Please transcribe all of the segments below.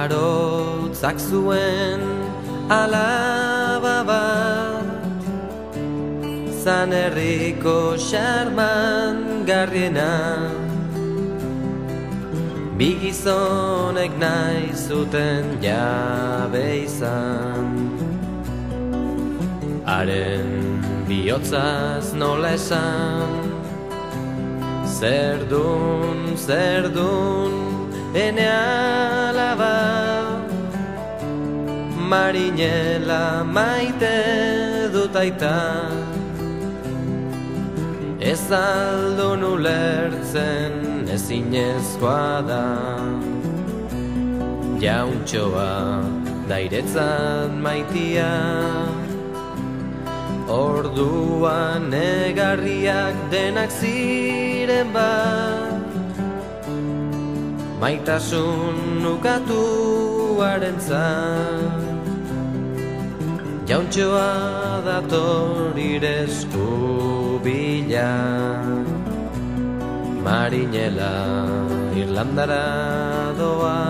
Arotzak zuen alaba bat, zan herriko xarman garriena. Bi gizonek nahi zuten jabe izan, haren bihotzaz nola esan. Zerdun, ene alaba, marinela maite dut aita. Ez aldun ulertzen ezinezkoa da, jauntxoa dairetzat maitia. Orduan negarriak denak ziren bat, maitasun ukatuarentzat. Jauntxoa dator ire eskubila, marinela Irlandara doa.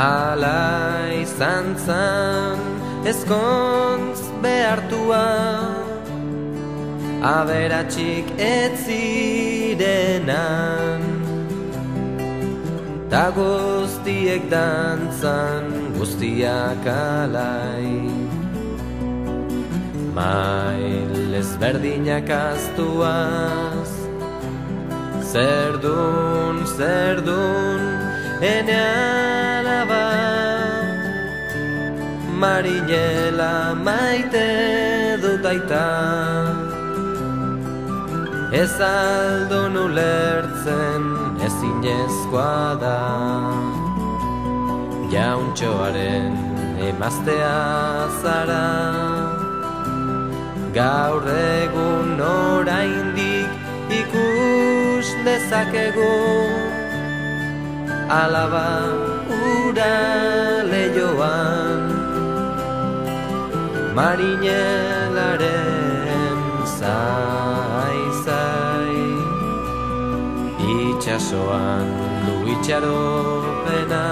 Ala izan zan ezkontz behartua, aberatsik ez zirenan, ta guztiek dantzan guztiak alai. Mail ezberdinak aztuaz, zerdun, ene alaba, marinela maite dut aita. Ez aldun ulertzen ezinezkoa da, jauntxoaren emaztea zara. Gaur egun oraindik ikus dezakegu, alaba ura lehioan, marinelaren zai, itxasoan du itxaropena.